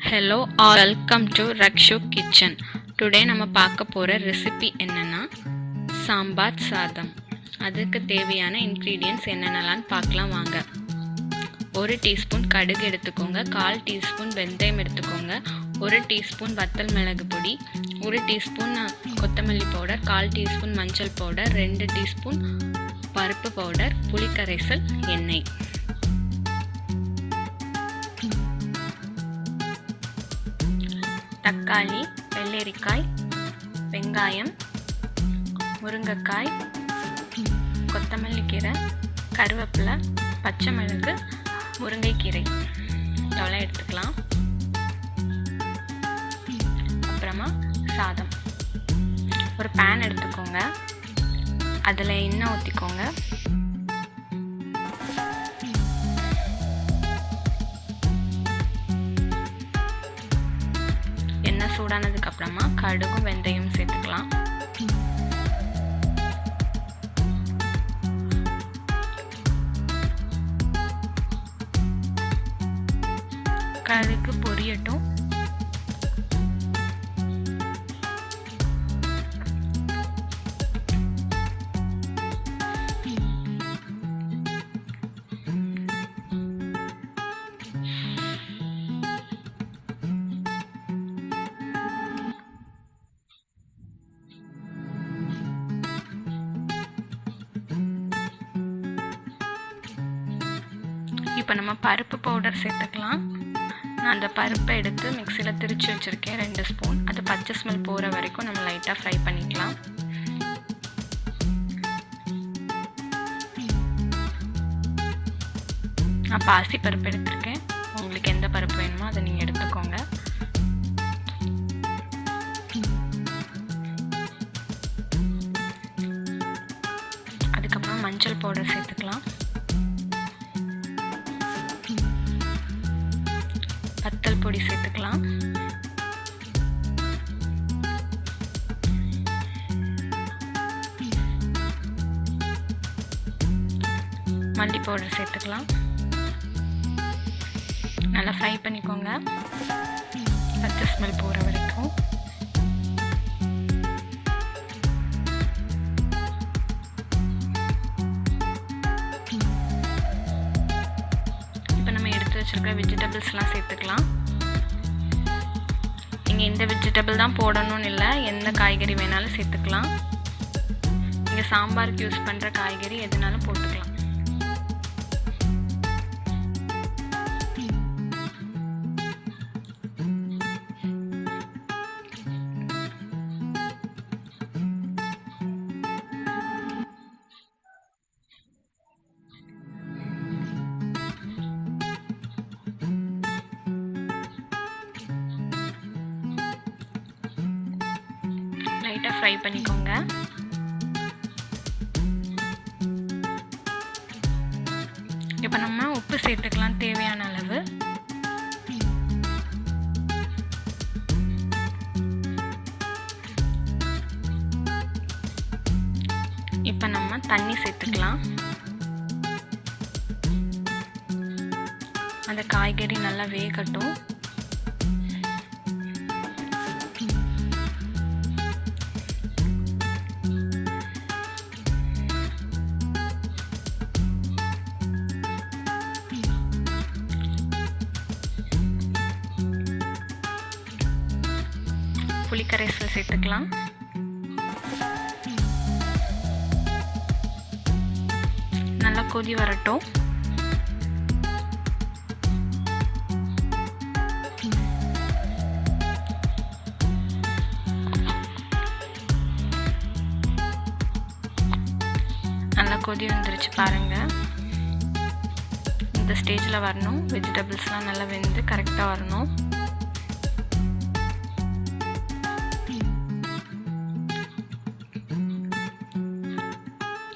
Hello or welcome to Rakshu Kitchen. Today நம்ம பார்க்க போற ரெசிபி என்னன்னா சாம்பார் சாதம். அதுக்கு தேவையான இன்கிரிடியன்ட்ஸ் என்னென்னலாம் பார்க்கலாம் வாங்க. 1 டீஸ்பூன் கடுகு எடுத்துக்கோங்க, 1/4 டீஸ்பூன் வெந்தயம் எடுத்துக்கோங்க, 1 டீஸ்பூன் வத்தல் மிளகு பொடி, 1 டீஸ்பூன் கொத்தமல்லி பவுடர், 1/4 டீஸ்பூன் மஞ்சள் பவுடர், 2 டீஸ்பூன் பருப்பு பவுடர், புளி கரைசல், எண்ணெய். தக்காளி, வெள்ளரிக்காய், வெங்காயம், முருங்கைக்காய், கொத்தமல்லி கீரை, கருவேப்பிலை, பச்சை மிளகு, முருங்கைக்கீரை இதெல்லாம் எடுத்துக்கலாம். அப்புறமா சாதம். ஒரு பேன் எடுத்துக்கோங்க, அதில் எண்ணெய் ஊற்றிக்கோங்க. எண்ணெய் சூடானதுக்கு அப்புறமா கடுகும் வெந்தயம் சேர்த்துக்கலாம். கடுகு பொரியட்டும். இப்போ நம்ம பருப்பு பவுடர் சேர்த்துக்கலாம். நான் அந்த பருப்பை எடுத்து மிக்சியில் திரிச்சு வச்சுருக்கேன் 2 ஸ்பூன். அது பச்சை ஸ்மெல் போகிற வரைக்கும் நம்ம லைட்டாக ஃப்ரை பண்ணிக்கலாம். நான் பாசி பருப்பு எடுத்திருக்கேன். உங்களுக்கு எந்த பருப்பு வேணுமோ அதை நீங்கள் எடுத்துக்கோங்க. அதுக்கப்புறம் மஞ்சள் பவுடர் சேர்த்துக்கலாம். வத்தல் பொடி சேர்த்துக்கலாம். மல்லி பவுடர் சேர்த்துக்கலாம். நல்லா ஃப்ரை பண்ணிக்கோங்க பச்சை ஸ்மெல் போகிற வரைக்கும். இப்போ நம்ம எடுத்து வச்சிருக்கிற வெஜிடபிள்ஸ்லாம் சேர்த்துக்கலாம். நீங்கள் இந்த வெஜிடபிள் தான் போடணும்னு இல்லை, எந்த காய்கறி வேணாலும் சேர்த்துக்கலாம். நீங்கள் சாம்பாருக்கு யூஸ் பண்ணுற காய்கறி எதுனாலும் போட்டுக்கலாம். லைட்டாக ஃப்ரை பண்ணிக்கோங்க. இப்போ நம்ம உப்பு சேர்த்துக்கலாம் தேவையான அளவு. இப்போ நம்ம தண்ணி சேர்த்துக்கலாம். அந்த காய்கறி நல்லா வேகட்டும். புளி கரைசல் சேர்த்துக்கலாம். நல்லா கொதி வரட்டும். நல்லா கொதி வந்துருச்சு பாருங்க. இந்த ஸ்டேஜில் வரணும். வெஜிடபிள்ஸ்லாம் நல்லா வெந்து கரெக்டாக வரணும்.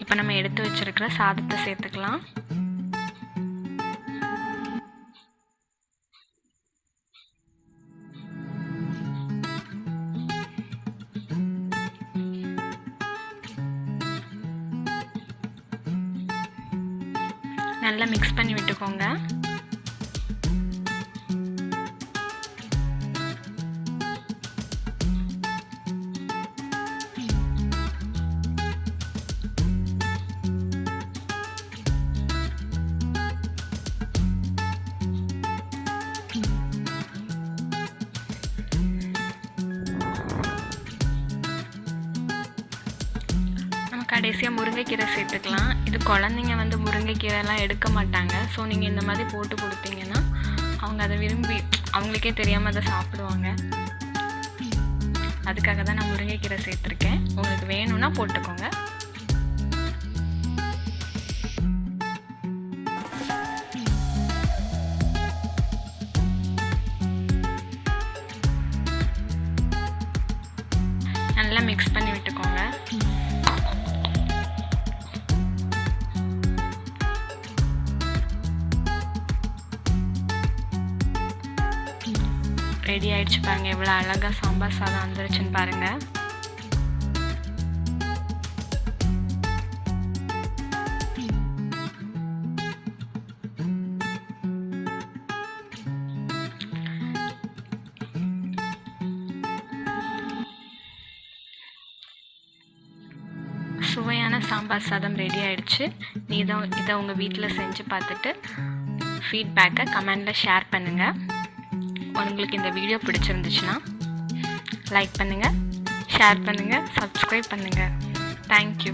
இப்போ நம்ம எடுத்து வச்சிருக்கிற சாதத்தை சேர்த்துக்கலாம். நல்லா மிக்ஸ் பண்ணி விட்டுக்கோங்க. கடைசியாக முருங்கைக்கீரை சேர்த்துக்கலாம். இது குழந்தைங்க வந்து முருங்கைக்கீரைலாம் எடுக்க மாட்டாங்க. ஸோ நீங்கள் இந்த மாதிரி போட்டு கொடுத்தீங்கன்னா அவங்க அதை விரும்பி அவங்களுக்கே தெரியாமல் அதை சாப்பிடுவாங்க. அதுக்காக தான் நான் முருங்கைக்கீரை சேர்த்துருக்கேன். உங்களுக்கு வேணும்னா போட்டுக்கோங்க. நல்லா மிக்ஸ் பண்ணி விட்டுக்கோங்க. ரெடி ஆயிடுச்சு பாருங்கள். எவ்வளோ அழகாக சாம்பார் சாதம் வந்துருச்சுன்னு பாருங்கள். சுவையான சாம்பார் சாதம் ரெடி ஆயிடுச்சு. இதை உங்கள் வீட்டில் செஞ்சு பார்த்துட்டு ஃபீட்பேக்கை கமெண்டில் ஷேர் பண்ணுங்கள். உங்களுக்கு இந்த வீடியோ பிடிச்சிருந்துச்சுன்னா லைக் பண்ணுங்கள், ஷேர் பண்ணுங்கள், சப்ஸ்கிரைப் பண்ணுங்கள். தேங்க்யூ.